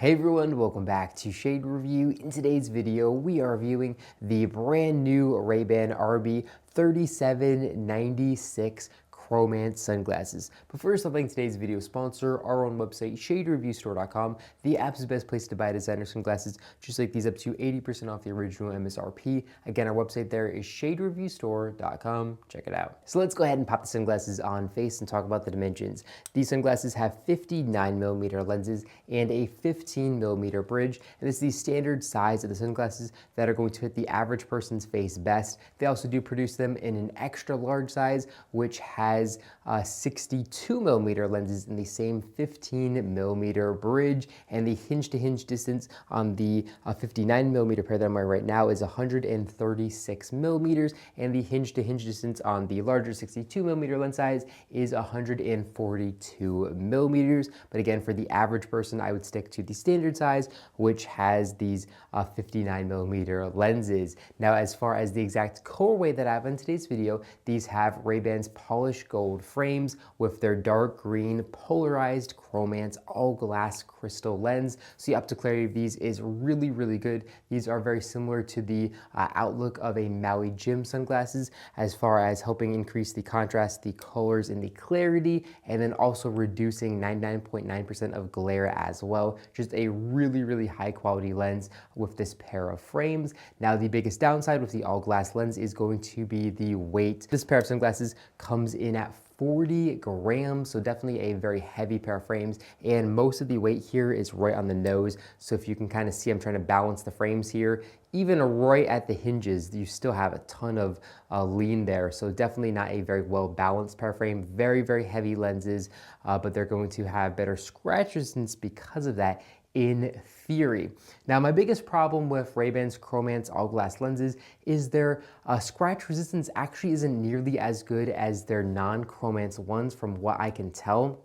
Hey everyone, welcome back to Shade Review. In today's video, we are reviewing the brand new Ray-Ban RB 3796 Chromance sunglasses. But first, I'd like today's video sponsor, our own website, shadereviewstore.com. The app's the best place to buy designer sunglasses, just like these, up to 80% off the original MSRP. Again, our website there is shadereviewstore.com. Check it out. So let's go ahead and pop the sunglasses on face and talk about the dimensions. These sunglasses have 59mm lenses and a 15mm bridge, and this is the standard size of the sunglasses that are going to hit the average person's face best. They also do produce them in an extra large size, which has 62mm lenses in the same 15mm bridge, and the hinge to hinge distance on the 59mm pair that I'm wearing right now is 136mm, and the hinge to hinge distance on the larger 62mm lens size is 142mm. But again, for the average person, I would stick to the standard size, which has these 59mm lenses. Now, as far as the exact colorway that I have in today's video, these have Ray-Ban's polished gold frames with their dark green polarized Chromance all glass crystal lens. So the optic clarity of these is really, really good. These are very similar to the outlook of a Maui Jim sunglasses as far as helping increase the contrast, the colors, and the clarity, and then also reducing 99.9% of glare as well. Just a really, really high quality lens with this pair of frames. Now, the biggest downside with the all glass lens is going to be the weight. This pair of sunglasses comes in at 40 grams, so definitely a very heavy pair of frames, and most of the weight here is right on the nose. So if you can kind of see, I'm trying to balance the frames here. Even right at the hinges, you still have a ton of lean there, so definitely not a very well balanced pair of frame. Very, very heavy lenses, but they're going to have better scratch resistance because of that, in theory. Now, my biggest problem with Ray-Ban's Chromance all glass lenses is their scratch resistance actually isn't nearly as good as their non-Chromance ones from what I can tell.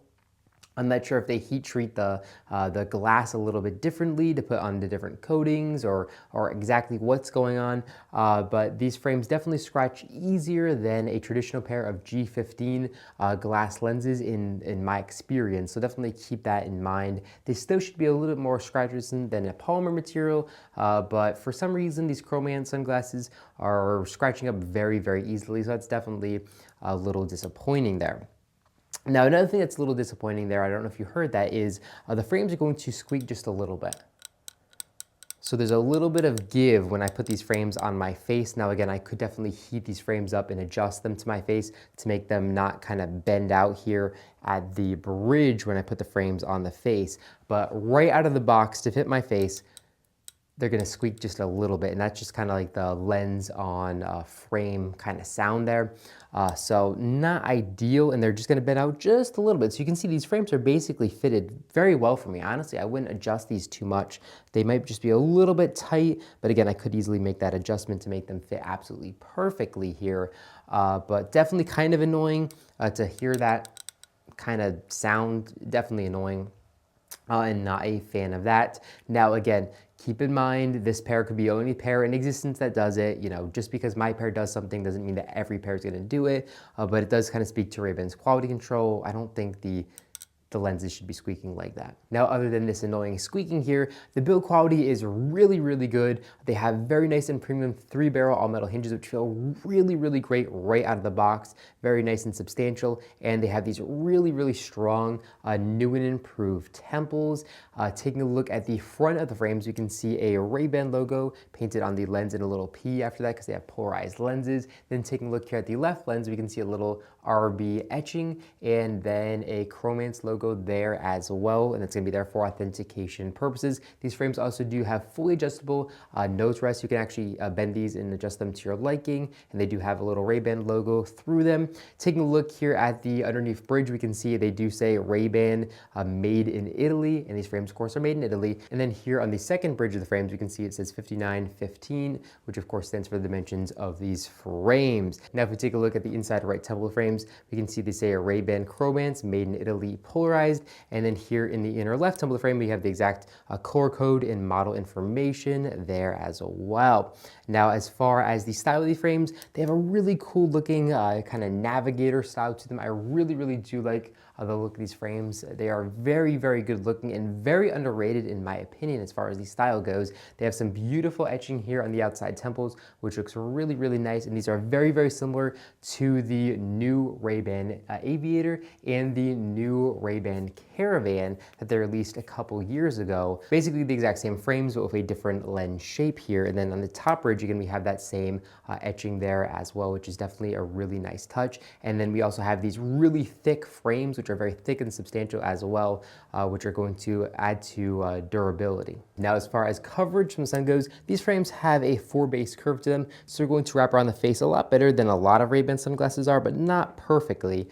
I'm not sure if they heat treat the glass a little bit differently to put on the different coatings or exactly what's going on, but these frames definitely scratch easier than a traditional pair of G15 glass lenses in my experience, so definitely keep that in mind. They still should be a little bit more scratch resistant than a polymer material, but for some reason these Chromance sunglasses are scratching up very, very easily, so that's definitely a little disappointing there. Now, another thing that's a little disappointing there, I don't know if you heard that, is the frames are going to squeak just a little bit. So there's a little bit of give when I put these frames on my face. Now, again, I could definitely heat these frames up and adjust them to my face to make them not kind of bend out here at the bridge when I put the frames on the face. But right out of the box, to fit my face, they're gonna squeak just a little bit, and that's just kind of like the lens on frame kind of sound there. So not ideal, and they're just gonna bend out just a little bit. So you can see these frames are basically fitted very well for me. Honestly, I wouldn't adjust these too much. They might just be a little bit tight, but again, I could easily make that adjustment to make them fit absolutely perfectly here. But definitely kind of annoying to hear that kind of sound, definitely annoying. And not a fan of that. Now, again, keep in mind, this pair could be the only pair in existence that does it. You know, just because my pair does something doesn't mean that every pair is going to do it, but it does kind of speak to Ray-Ban's quality control. I don't think the lenses should be squeaking like that. Now, other than this annoying squeaking here, the build quality is really, really good. They have very nice and premium 3-barrel all-metal hinges, which feel really, really great right out of the box. Very nice and substantial, and they have these really, really strong, new and improved temples. Taking a look at the front of the frames, you can see a Ray-Ban logo painted on the lens and a little P after that because they have polarized lenses. Then taking a look here at the left lens, we can see a little RB etching and then a Chromance logo there as well, and it's going to be there for authentication purposes. These frames also do have fully adjustable nose rests. You can actually bend these and adjust them to your liking, and they do have a little Ray-Ban logo through them. Taking a look here at the underneath bridge, we can see they do say Ray-Ban made in Italy, and these frames of course are made in Italy. And then here on the second bridge of the frames, we can see it says 5915, which of course stands for the dimensions of these frames. Now, if we take a look at the inside right temple of frames, we can see they say a Ray-Ban Chromance made in Italy polarized, and then here in the inner left temple of the frame, we have the exact color code and model information there as well. Now, as far as the style of these frames, they have a really cool looking kind of navigator style to them. I really, really do like the look of these frames. They are very, very good looking and very underrated in my opinion as far as the style goes. They have some beautiful etching here on the outside temples, which looks really, really nice. And these are very, very similar to the new Ray-Ban Aviator and the new Ray-Ban Caravan that they released a couple years ago. Basically the exact same frames, but with a different lens shape here. And then on the top ridge, again, we have that same etching there as well, which is definitely a really nice touch. And then we also have these really thick frames, which are very thick and substantial as well, which are going to add to durability. Now, as far as coverage from the sun goes, these frames have a 4-base curve to them, so they're going to wrap around the face a lot better than a lot of Ray-Ban sunglasses are, but not perfectly.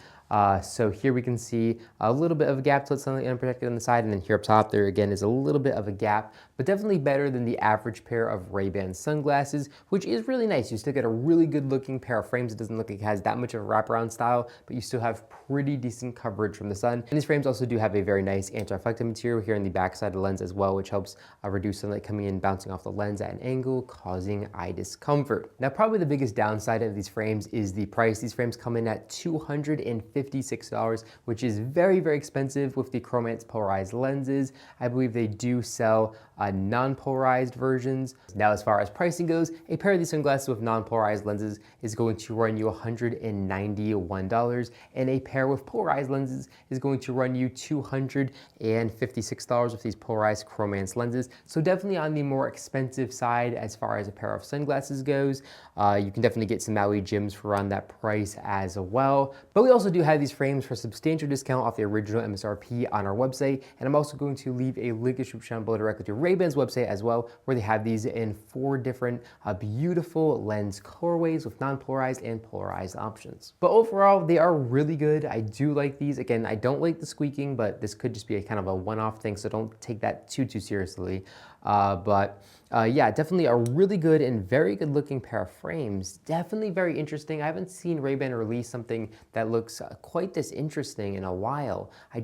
So here we can see a little bit of a gap to let sunlight unprotected on the side, and then here up top there again is a little bit of a gap, but definitely better than the average pair of Ray-Ban sunglasses, which is really nice. You still get a really good looking pair of frames. It doesn't look like it has that much of a wraparound style, but you still have pretty decent coverage from the sun. And these frames also do have a very nice anti-reflective material here in the back side of the lens as well, which helps reduce sunlight coming in, bouncing off the lens at an angle, causing eye discomfort. Now, probably the biggest downside of these frames is the price. These frames come in at $256, which is very, very expensive with the Chromance polarized lenses. I believe they do sell non-polarized versions. Now, as far as pricing goes, a pair of these sunglasses with non-polarized lenses is going to run you $191, and a pair with polarized lenses is going to run you $256 with these polarized Chromance lenses. So definitely on the more expensive side as far as a pair of sunglasses goes. You can definitely get some Maui Jims for around that price as well. But we also do have these frames for a substantial discount off the original MSRP on our website, and I'm also going to leave a link in the description below directly to Ray-Ban's website as well, where they have these in 4 different beautiful lens colorways with non-polarized and polarized options. But overall, they are really good. I do like these. Again, I don't like the squeaking, but this could just be a kind of a one-off thing, so don't take that too seriously. Yeah, definitely a really good and very good looking pair of frames. Definitely very interesting. I haven't seen Ray-Ban release something that looks quite this interesting in a while. I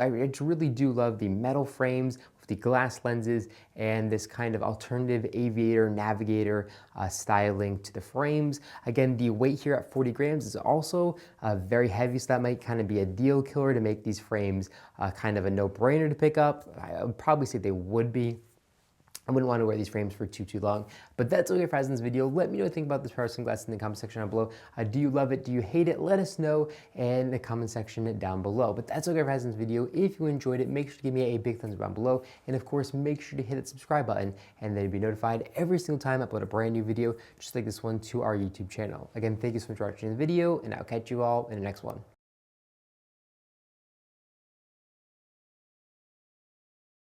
really do love the metal frames with the glass lenses and this kind of alternative aviator navigator styling to the frames. Again, the weight here at 40 grams is also very heavy, so that might kind of be a deal killer to make these frames kind of a no-brainer to pick up. I would probably say they would be. I wouldn't want to wear these frames for too long, but that's all I have for this video. Let me know what you think about this pair of sunglasses in the comment section down below. Do you love it? Do you hate it? Let us know in the comment section down below. But that's all I have for this video. If you enjoyed it, make sure to give me a big thumbs up down below. And of course, make sure to hit that subscribe button and then be notified every single time I upload a brand new video, just like this one, to our YouTube channel. Again, thank you so much for watching the video, and I'll catch you all in the next one.